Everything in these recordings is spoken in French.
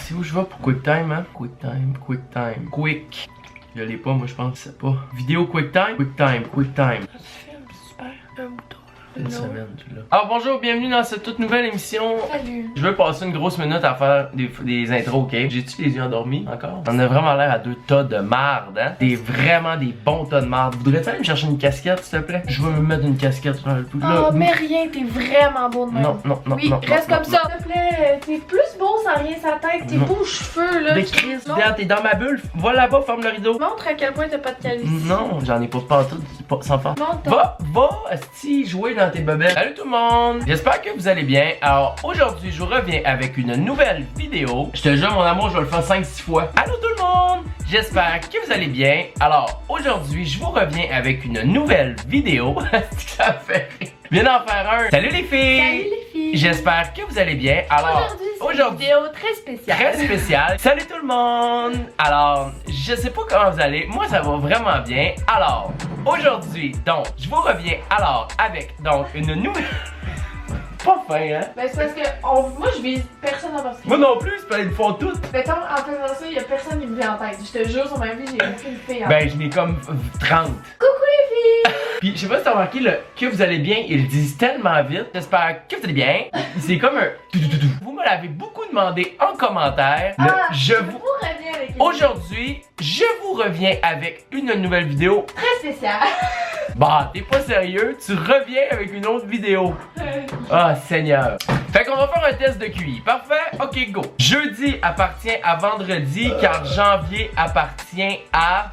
C'est où je vais pour QuickTime, hein? QuickTime. Quick. Je l'ai pas, moi je pense, c'est pas. Vidéo QuickTime. QuickTime. Super, un bouton. Une semaine, tu l'as. Alors bonjour, bienvenue dans cette toute nouvelle émission. Salut. Je veux passer une grosse minute à faire des intros, ok? J'ai-tu les yeux endormis encore? On a vraiment l'air à deux tas de marde, hein? Vraiment des bons tas de marde. Voudrais-tu aller me chercher une casquette, s'il te plaît? Je veux me mettre une casquette là. Oh, mais rien, t'es vraiment beau de même. Non. Oui, reste comme ça. S'il te plaît, t'es plus beau sans rien sa tête. Tes beaux cheveux, là. De Chris, t'es dans ma bulle. Va là-bas, ferme le rideau. Montre à quel point t'as pas de calvitie. Non, j'en ai pas partout, sans faire. Montre. Va, esti, jouer dans tes bobettes. Salut tout le monde! J'espère que vous allez bien. Alors, aujourd'hui, je vous reviens avec une nouvelle vidéo. Je te jure, mon amour, je vais le faire 5-6 fois. Allô tout le monde! J'espère que vous allez bien. Alors, aujourd'hui, je vous reviens avec une nouvelle vidéo. Ça fait rire. Je viens d'en faire un. Salut les filles! Salut les filles! J'espère que vous allez bien. Alors, aujourd'hui, c'est une vidéo très spéciale. Très spéciale. Salut tout le monde! Alors, je sais pas comment vous allez. Moi, ça va vraiment bien. Alors, aujourd'hui, donc, je vous reviens alors avec donc une nouvelle. Pas fin, hein? Ben, c'est parce que moi, je vise personne en particulier. Moi non plus, c'est pas, ils me font toutes. Mettons, en faisant ça, y'a personne qui me vient en tête. Je te jure, sur ma vie, j'ai aucune fille en tête. Ben, je n'ai comme 30. Coucou les filles! Puis, je sais pas si t'as remarqué, que vous allez bien, ils le disent tellement vite. J'espère que vous allez bien. C'est comme un tout. Vous me l'avez beaucoup demandé en commentaire. Je vous reviens avec une Aujourd'hui, je vous reviens avec une nouvelle vidéo. très spéciale. Bah, t'es pas sérieux? Tu reviens avec une autre vidéo. Ah, Seigneur. Fait qu'on va faire un test de QI. Parfait? Ok, go. Jeudi appartient à vendredi, car janvier appartient à...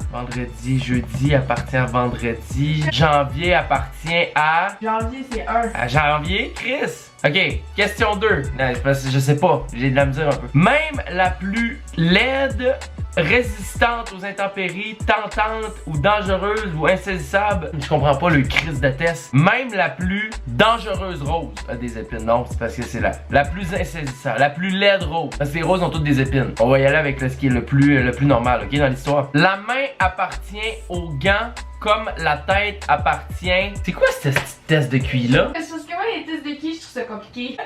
Jeudi appartient à vendredi. Janvier appartient à... Janvier, c'est 1. À janvier? Chris? Ok, question 2. Non, c'est parce que je sais pas, j'ai de la misère un peu. Même la plus laide, résistante aux intempéries, tentante ou dangereuse ou insaisissable, je comprends pas le crise de test. Même la plus dangereuse rose a des épines. Non, c'est parce que c'est la plus insaisissable, la plus laide rose. Parce que les roses ont toutes des épines. On va y aller avec ce qui est le plus normal, ok, dans l'histoire. La main appartient aux gants comme la tête appartient. C'est quoi ce petit test de QI là? C'est parce que moi, les tests de qui, je trouve ça compliqué.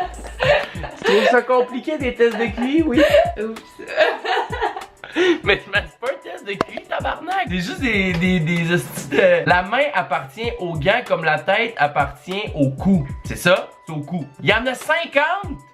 Tu trouves ça compliqué des tests de QI, oui? Oups. Mais c'est pas un test de QI, tabarnak! C'est juste des hosties de... La main appartient aux gants comme la tête appartient au cou. C'est ça? C'est au cou. Il y en a 50!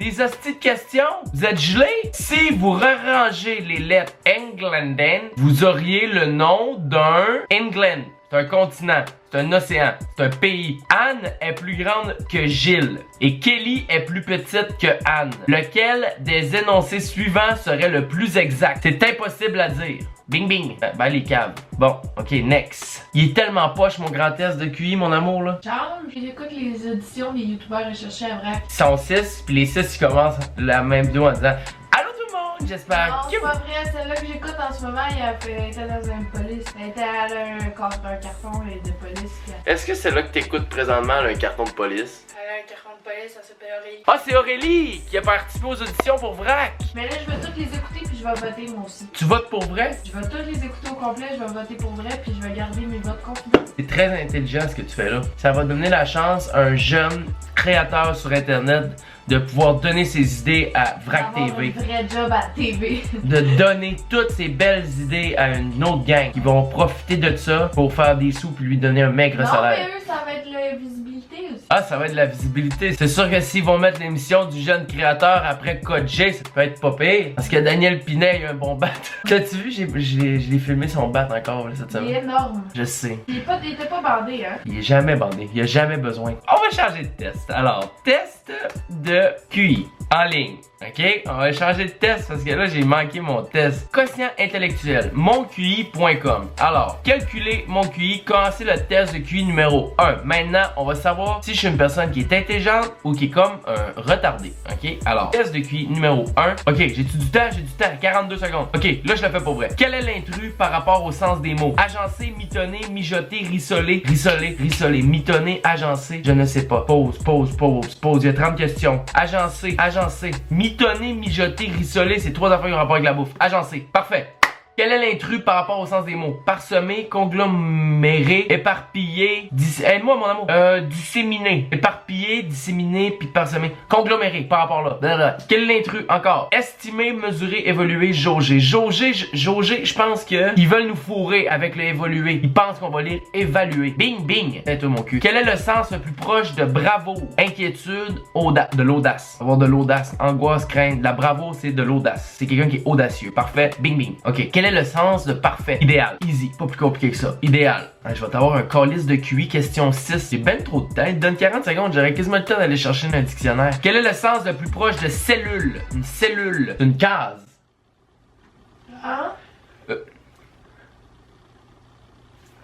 Des hosties de questions! Vous êtes gelés? Si vous rarrangez les lettres Englanden, vous auriez le nom d'un England. C'est un continent, c'est un océan, c'est un pays. Anne est plus grande que Gilles et Kelly est plus petite que Anne. Lequel des énoncés suivants serait le plus exact? C'est impossible à dire. Bing bing. Ben les caves. Bon, ok, next. Il est tellement poche mon grand test de QI, mon amour là. Genre, j'écoute les auditions des youtubeurs recherchés à vrac. Ils sont 6, puis les 6 ils commencent la même vidéo en disant allô tout le monde, j'espère Non, que c'est pas vrai, celle-là que j'écoute en ce moment, elle était dans une police. Elle était à un carton de police. Est-ce que c'est là que t'écoutes présentement là, un carton de police? Elle a un carton de police, elle s'appelle Aurélie. Ah, c'est Aurélie qui a participé aux auditions pour VRAC. Mais là, je vais toutes les écouter puis je vais voter moi aussi. Tu votes pour vrai? Je vais toutes les écouter au complet, je vais voter pour vrai puis je vais garder mes votes confidents. C'est très intelligent ce que tu fais là. Ça va donner la chance à un jeune créateur sur internet de pouvoir donner ses idées à VRAC TV. Un vrai job à TV. De donner toutes ces belles idées à une autre gang qui vont profiter de ça pour faire des sous puis lui donner un maigre Non, salaire. mais eux, ça va être la visibilité aussi. Ah, ça va être de la visibilité. C'est sûr que s'ils vont mettre l'émission du jeune créateur après Code G, ça peut être pas pire. Parce que Daniel Pinet, il a un bon bat. T'as-tu vu, je l'ai filmé son bat encore là, cette Il est semaine. énorme. Je sais. Il était pas bandé, hein. Il est jamais bandé. Il a jamais besoin. On va changer de test. Alors, test de QI en ligne. Ok? On va changer de test parce que là, j'ai manqué mon test. Quotient intellectuel. Monqi.com. Alors, calculer mon QI. Commencer le test de QI numéro 1. Maintenant, on va savoir si je suis une personne qui est intelligente ou qui est comme un retardé. Ok? Alors, test de QI numéro 1. Ok, j'ai-tu du temps? J'ai du temps. 42 secondes. Ok, là, je le fais pour vrai. Quel est l'intrus par rapport au sens des mots? Agencé, mitonné, mijoté, rissolé, mitonné, agencé. Je ne sais pas. Pause. Il y a 30 questions. Agencé, mitonné, mijoté, rissolé, c'est 3 affaires qui ont rapport avec la bouffe. Agencé. Parfait. Quel est l'intrus par rapport au sens des mots? Parsemé, congloméré, éparpillé, aide-moi mon amour. Disséminé. Éparpillé, disséminé, puis parsemé. Congloméré par rapport là. Blablabla. Quel est l'intrus? Encore. Estimer, mesurer, évoluer, jauger. Jauger, je pense que ils veulent nous fourrer avec le évoluer. Ils pensent qu'on va lire évaluer. Bing, bing. C'est tout mon cul. Quel est le sens le plus proche de bravo? Inquiétude, de l'audace. Avoir de l'audace. Angoisse, crainte. La bravo, c'est de l'audace. C'est quelqu'un qui est audacieux. Parfait. Bing, bing. Ok. Quel est le sens de parfait? Idéal. Easy. Pas plus compliqué que ça. Idéal. Je vais t'avoir un calice de QI. Question 6. J'ai ben trop de temps. Donne 40 secondes. J'aurais quasiment le temps d'aller chercher un dictionnaire. Quel est le sens le plus proche de cellule? Une cellule. Une case. Hein?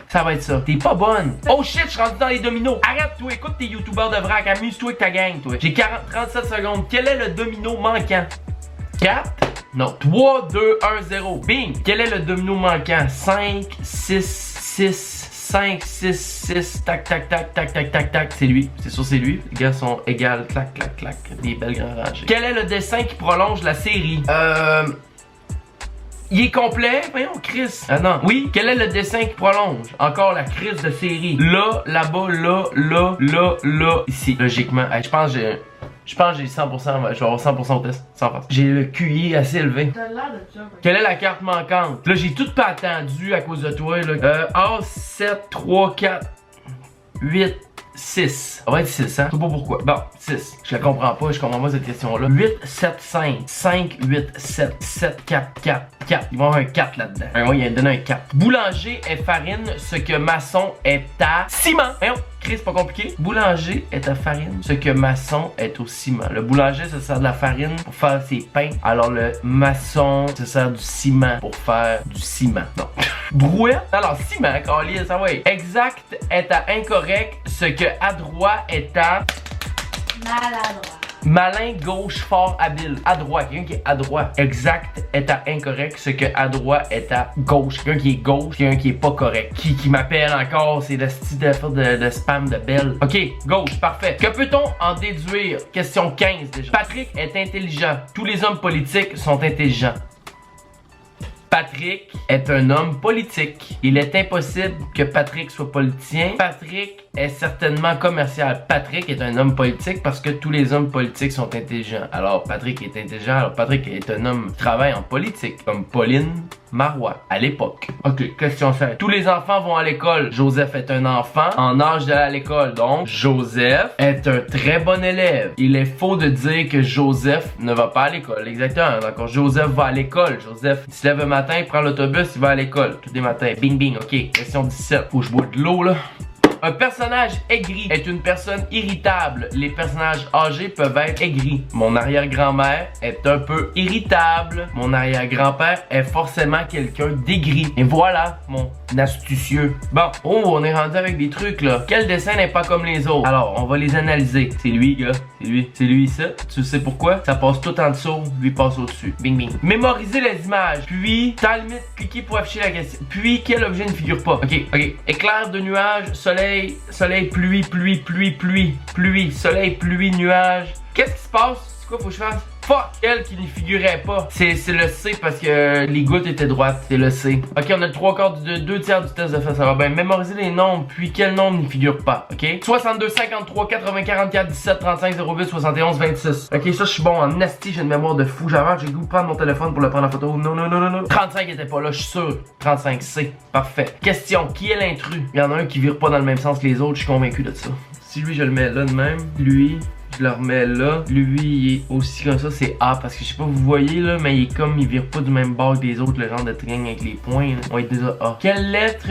Ça va être ça. T'es pas bonne. Oh shit, je suis rendu dans les dominos. Arrête, toi, écoute tes youtubeurs de vrac. Amuse-toi avec ta gang, toi. J'ai 37 secondes. Quel est le domino manquant? 4? Non. 3, 2, 1, 0. Bing! Quel est le domino manquant? 5, 6, 6, 5, 6, 6. Tac, tac, tac, tac, tac, tac, tac. C'est lui. C'est sûr, c'est lui. Les gars sont égales. Clac, clac, clac. Des belles grandes rangées. Quel est le dessin qui prolonge la série? Il est complet? Voyons, Chris. Ah non. Oui, quel est le dessin qui prolonge? Encore la crise de série. Là, là-bas, là, là, là, là. Ici, logiquement. Hey, je pense que j'ai 100%, je vais avoir 100% au test. 100%. J'ai le QI assez élevé. T'as l'air de ça. Quelle est la carte manquante? Là, j'ai tout pas attendu à cause de toi, là. A, 7, 3, 4, 8, 6. Ça va être 6, hein? Je sais pas pourquoi. Bon, 6. Je la comprends pas, je comprends pas cette question-là. 8, 7, 5. 5, 8, 7. 7, 4, 4, 4. Il va y avoir un 4 là-dedans. Ouais, il a donné un 4. Boulanger est farine, ce que maçon est à ciment. Voyons. Chris, pas compliqué. Boulanger est à farine, ce que maçon est au ciment. Le boulanger se sert de la farine pour faire ses pains, alors le maçon se sert du ciment pour faire du ciment. Non. Brouette? Alors, ciment, Carlis, ça va être. Exact est à incorrect, ce que adroit est à Maladroit. malin, gauche, fort, habile. Adroit, quelqu'un qui est adroit. Exact est à incorrect, ce que adroit est à gauche. Quelqu'un qui est gauche, quelqu'un qui est pas correct. Qui m'appelle encore, c'est le style de spam de belle. Ok, gauche, parfait. Que peut-on en déduire? Question 15 déjà. Patrick est intelligent. Tous les hommes politiques sont intelligents. Patrick est un homme politique. Il est impossible que Patrick soit politicien. Patrick est certainement commercial. Patrick est un homme politique parce que tous les hommes politiques sont intelligents. Alors Patrick est intelligent. Alors Patrick est un homme qui travaille en politique. Comme Pauline Marois à l'époque. Ok, question 7. Tous les enfants vont à l'école. Joseph est un enfant en âge d'aller à l'école. Donc Joseph est un très bon élève. Il est faux de dire que Joseph ne va pas à l'école. Exactement. Donc Joseph va à l'école. Joseph il se lève le matin, il prend l'autobus, il va à l'école. Tous les matins. Bing bing. Ok, question 17. Faut que je bois de l'eau là. Un personnage aigri est une personne irritable. Les personnages âgés peuvent être aigris. Mon arrière-grand-mère est un peu irritable. Mon arrière-grand-père est forcément quelqu'un d'aigri. Et voilà, mon astucieux. Bon, oh, on est rendu avec des trucs là. Quel dessin n'est pas comme les autres? Alors, on va les analyser. C'est lui, gars. C'est lui. C'est lui, ça. Tu sais pourquoi? Ça passe tout en dessous, lui passe au-dessus. Bing, bing. Mémoriser les images. Puis, temps limite, cliquez pour afficher la question. Puis, quel objet ne figure pas? Ok, ok. Éclair de nuages, soleil, pluie, pluie, pluie, pluie, pluie, soleil, pluie, nuage. Qu'est-ce qui se passe? C'est quoi faut que je fasse? Fuck! Elle qui n'y figurait pas. C'est le C parce que les gouttes étaient droites. C'est le C. Ok, on a le 3/4 de 2 tiers du test de fait. Ça va bien. Mémoriser les nombres, puis quel nombre n'y figure pas. Ok? 62, 53, 80, 44, 17, 35, 08, 71, 26. Ok, ça, je suis bon en asti. J'ai une mémoire de fou. J'ai le goût de prendre mon téléphone pour le prendre en photo. Non, non, non, non, non. 35 était pas là, je suis sûr. 35, C. Parfait. Question. Qui est l'intrus? Il y en a un qui vire pas dans le même sens que les autres. Je suis convaincu de ça. Si lui, je le mets là de même. Lui. Je le remets là. Lui, il est aussi comme ça, c'est A. Parce que je sais pas, vous voyez là, mais il est comme, il vire pas du même bord que les autres, le genre de triangle avec les points. Là. On va être déjà A. Quelle lettre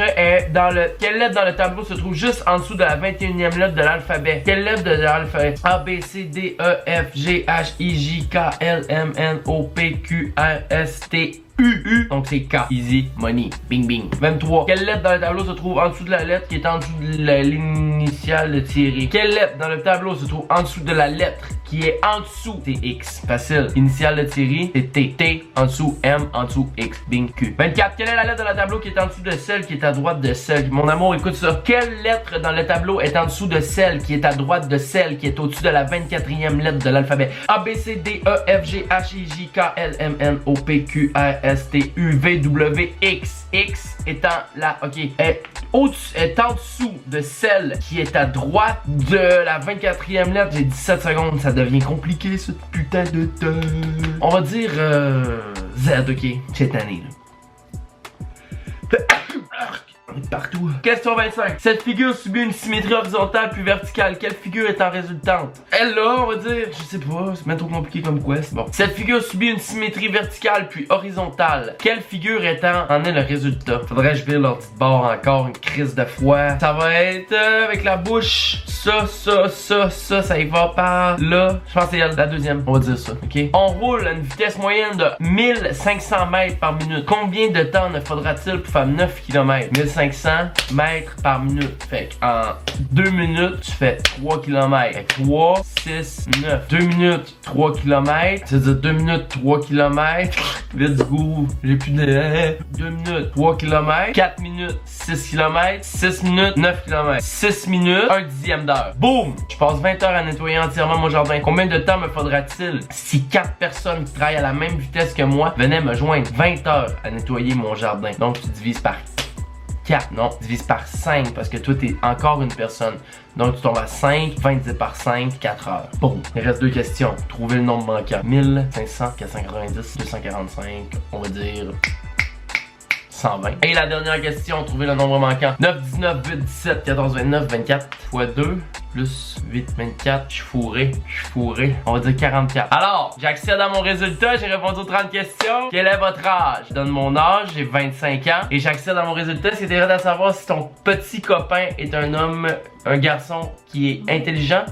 dans le tableau se trouve juste en dessous de la 21e lettre de l'alphabet? Quelle lettre de l'alphabet? A, B, C, D, E, F, G, H, I, J, K, L, M, N, O, P, Q, R, S, T, U. Donc c'est K. Easy money. Bing bing. 23. Quelle lettre dans le tableau se trouve en dessous de la lettre qui est en dessous de l'initiale de Thierry? Quelle lettre dans le tableau se trouve en dessous de la lettre qui est en dessous, c'est X. Facile. Initiale de Thierry, c'est T. T en dessous, M en dessous, X. Bing, Q. 24. Quelle est la lettre de la tableau qui est en dessous de celle qui est à droite de celle? Mon amour, écoute ça. Quelle lettre dans le tableau est en dessous de celle qui est à droite de celle qui est au-dessus de la 24e lettre de l'alphabet? A, B, C, D, E, F, G, H, I, J, K, L, M, N, O, P, Q, R, S, T, U, V, W, X. X étant la, ok, est en dessous de celle qui est à droite de la 24e lettre. J'ai 17 secondes, ça devient compliqué ce putain de temps. On va dire Z, ok, cette année là. Partout. Question 25. Cette figure subit une symétrie horizontale puis verticale. Quelle figure est en résultante? Elle là, on va dire, je sais pas, c'est même trop compliqué comme quest. Bon. Cette figure subit une symétrie verticale puis horizontale. Quelle figure en est le résultat? Faudrait que je vire l'ordi de bord encore, une crise de froid. Ça va être avec la bouche. Ça y va par là. Je pense que c'est la deuxième. On va dire ça, ok? On roule à une vitesse moyenne de 1500 mètres par minute. Combien de temps ne faudra-t-il pour faire 9 km? 1500 mètres par minute. Fait qu'en 2 minutes, tu fais 3 km. Fait que 3, 6, 9. 2 minutes, 3 km. C'est-à-dire 2 minutes, 3 km. Let's go. J'ai plus de... 2 minutes, 3 km. 4 minutes, 6 km. 6 minutes, 9 km. 6 minutes, 1 dixième d'heure. Boum! Je passe 20 heures à nettoyer entièrement mon jardin. Combien de temps me faudra-t-il si 4 personnes qui travaillent à la même vitesse que moi venaient me joindre? 20 heures à nettoyer mon jardin. Donc tu divises par 4, non, divise par 5 parce que toi t'es encore une personne. Donc tu tombes à 5, 20 divisé par 5, 4 heures. Bon, il reste 2 questions. Trouvez le nombre manquant. 1500, 490, 245, on va dire 120. Et la dernière question, trouvez le nombre manquant. 9, 19, 8, 17, 14, 29, 24 fois 2 plus 8, 24. Je suis fourré. On va dire 44. Alors, j'accède à mon résultat. J'ai répondu aux 30 questions. Quel est votre âge? Je donne mon âge, j'ai 25 ans. Et j'accède à mon résultat. C'est intéressant à savoir si ton petit copain est un homme, un garçon qui est intelligent.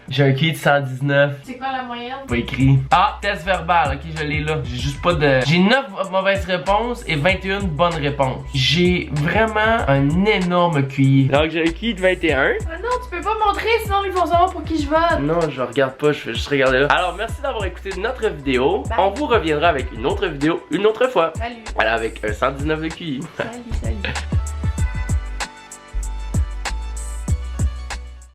J'ai un QI de 119. C'est quoi la moyenne? Pas écrit. Ah, test verbal. Ok, je l'ai là. J'ai juste pas de... J'ai 9 mauvaises réponses et 21 bonnes réponses. J'ai vraiment un énorme QI. Donc j'ai un QI de 21. Ah non, tu peux pas montrer, sinon ils vont savoir pour qui je vote. Non, je regarde pas, je vais juste regarder là. Alors, merci d'avoir écouté notre vidéo. Bye. On vous reviendra avec une autre vidéo une autre fois. Salut. Voilà, avec un 119 de QI. Salut.